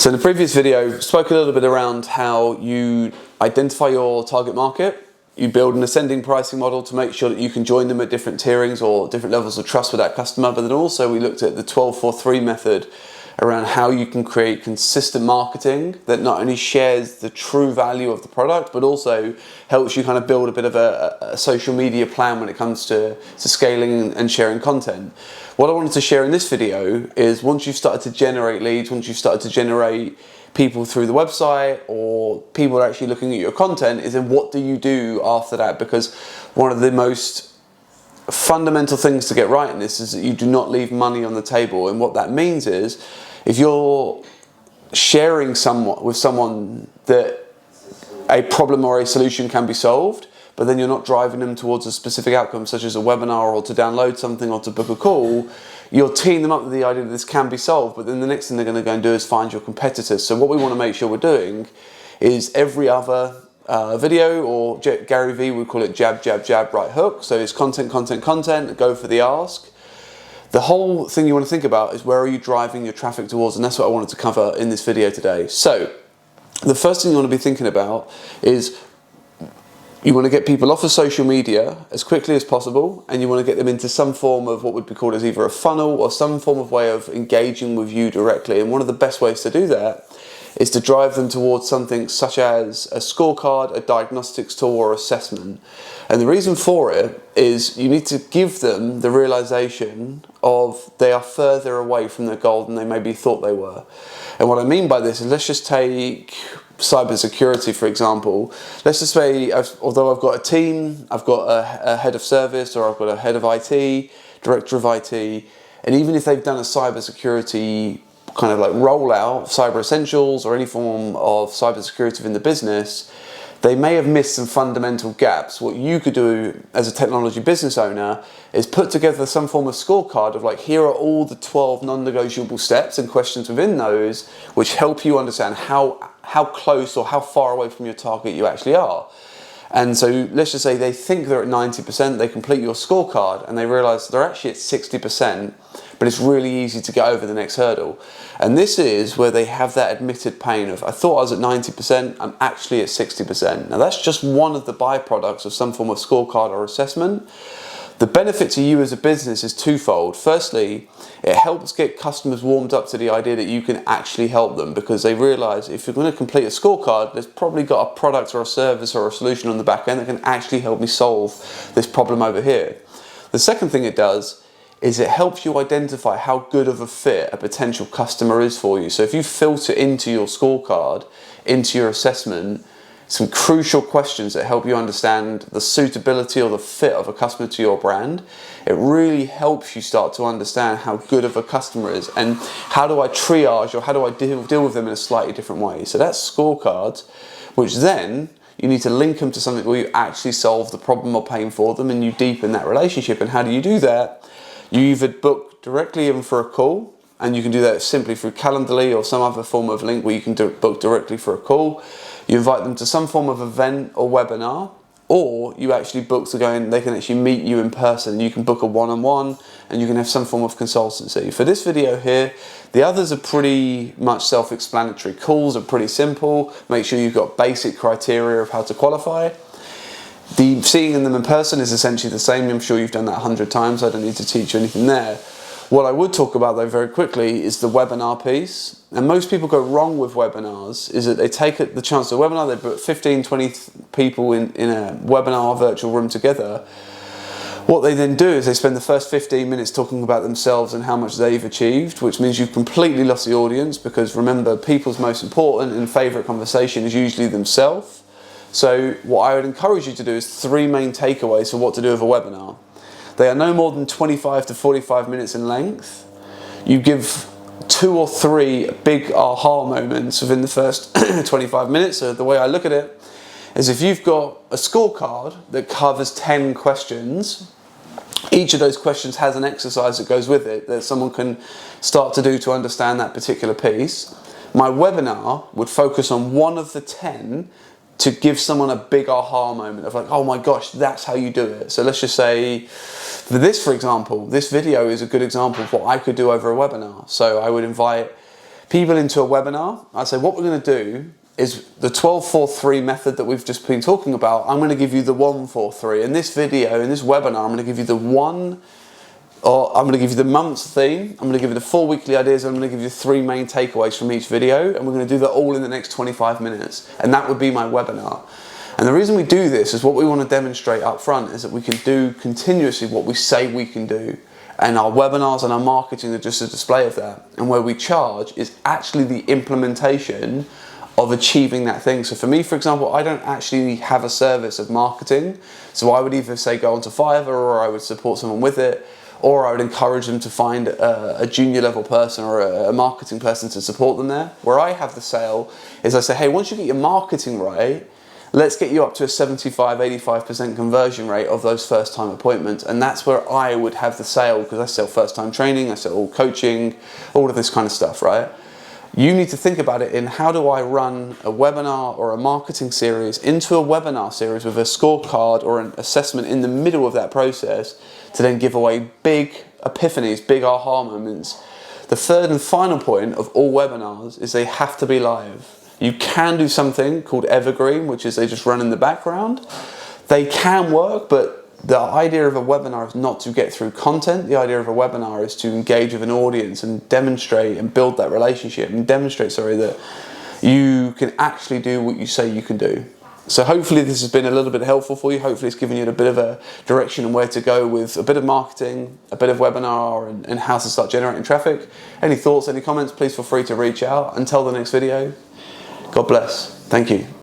So in the previous video, spoke a little bit around how you identify your target market. You build an ascending pricing model to make sure that you can join them at different tierings or different levels of trust with that customer. But then also we looked at the 12-4-3 method around how you can create consistent marketing that not only shares the true value of the product, but also helps you kind of build a bit of a social media plan when it comes to scaling and sharing content. What I wanted to share in this video is once you've started to generate leads, once you've started to generate people through the website or people are actually looking at your content, is then what do you do after that? Because one of the most fundamental things to get right in this is that you do not leave money on the table. And what that means is if you're sharing with someone that a problem or a solution can be solved, but then you're not driving them towards a specific outcome such as a webinar or to download something or to book a call, you're teeing them up with the idea that this can be solved, but then the next thing they're going to go and do is find your competitors. So what we want to make sure we're doing is every other video, or Gary Vee would call it jab, jab, jab, right hook. So it's content, content, content, go for the ask. The whole thing you want to think about is where are you driving your traffic towards, and that's what I wanted to cover in this video today. So the first thing you want to be thinking about is you want to get people off of social media as quickly as possible, and you want to get them into some form of what would be called as either a funnel or some form of way of engaging with you directly. And one of the best ways to do that is to drive them towards something such as a scorecard, a diagnostics tool, or assessment. And the reason for it is you need to give them the realization of they are further away from their goal than they maybe thought they were. And what I mean by this is, let's just take cybersecurity, for example. Let's just say, although I've got a team, I've got a head of service, or I've got a head of IT, director of IT, and even if they've done a cybersecurity kind of like rollout, cyber essentials, or any form of cybersecurity within the business, they may have missed some fundamental gaps. What you could do as a technology business owner is put together some form of scorecard of like, here are all the 12 non-negotiable steps and questions within those which help you understand how close or how far away from your target you actually are. And so let's just say they think they're at 90%, they complete your scorecard and they realize they're actually at 60%, but it's really easy to get over the next hurdle. And this is where they have that admitted pain of, I thought I was at 90%, I'm actually at 60%. Now that's just one of the byproducts of some form of scorecard or assessment. The benefit to you as a business is twofold. Firstly, it helps get customers warmed up to the idea that you can actually help them, because they realize if you're going to complete a scorecard, there's probably got a product or a service or a solution on the back end that can actually help me solve this problem over here. The second thing it does is it helps you identify how good of a fit a potential customer is for you. So if you filter into your scorecard, into your assessment, some crucial questions that help you understand the suitability or the fit of a customer to your brand, it really helps you start to understand how good of a customer is and how do I triage or how do I deal with them in a slightly different way. So that's scorecards, which then you need to link them to something where you actually solve the problem or pain for them and you deepen that relationship. And how do you do that? You either book directly in for a call, and you can do that simply through Calendly or some other form of link where you can book directly for a call. You invite them to some form of event or webinar, or you actually book to go in, they can actually meet you in person. You can book a one-on-one and you can have some form of consultancy. For this video here, the others are pretty much self-explanatory. Calls are pretty simple. Make sure you've got basic criteria of how to qualify. The seeing them in person is essentially the same. I'm sure you've done that 100 times. I don't need to teach you anything there. What I would talk about though very quickly is the webinar piece. And most people go wrong with webinars is that they take the chance to webinar, they put 15, 20 people in a webinar virtual room together. What they then do is they spend the first 15 minutes talking about themselves and how much they've achieved, which means you've completely lost the audience, because remember, people's most important and favourite conversation is usually themselves. So what I would encourage you to do is 3 main takeaways for what to do with a webinar. They are no more than 25 to 45 minutes in length. You give 2 or 3 big aha moments within the first 25 minutes. So the way I look at it is if you've got a scorecard that covers 10 questions, each of those questions has an exercise that goes with it that someone can start to do to understand that particular piece. My webinar would focus on one of the 10 to give someone a big aha moment of like, oh my gosh, that's how you do it. So let's just say, for this, for example, this video is a good example of what I could do over a webinar. So I would invite people into a webinar, I say what we're going to do is the 12-4-3 method that we've just been talking about. I'm going to give you the 1-4-3. In this video, in this webinar, I'm going to give you the I'm going to give you the month's theme, I'm going to give you the 4 weekly ideas, and I'm going to give you 3 main takeaways from each video, and we're going to do that all in the next 25 minutes. And that would be my webinar. And the reason we do this is what we want to demonstrate up front is that we can do continuously what we say we can do. And our webinars and our marketing are just a display of that. And where we charge is actually the implementation of achieving that thing. So for me, for example, I don't actually have a service of marketing. So I would either say go onto Fiverr, or I would support someone with it, or I would encourage them to find a junior level person or a marketing person to support them there. Where I have the sale is I say, hey, once you get your marketing right, let's get you up to a 75-85% conversion rate of those first time appointments. And that's where I would have the sale, because I sell first time training, I sell coaching, all of this kind of stuff, right? You need to think about it in how do I run a webinar or a marketing series into a webinar series with a scorecard or an assessment in the middle of that process to then give away big epiphanies, big aha moments. The third and final point of all webinars is they have to be live. You can do something called evergreen, which is they just run in the background. They can work, but the idea of a webinar is not to get through content. The idea of a webinar is to engage with an audience and demonstrate and build that relationship and demonstrate, that you can actually do what you say you can do. So hopefully this has been a little bit helpful for you. Hopefully it's given you a bit of a direction on where to go with a bit of marketing, a bit of webinar, and how to start generating traffic. Any thoughts, any comments, please feel free to reach out. Until the next video, God bless. Thank you.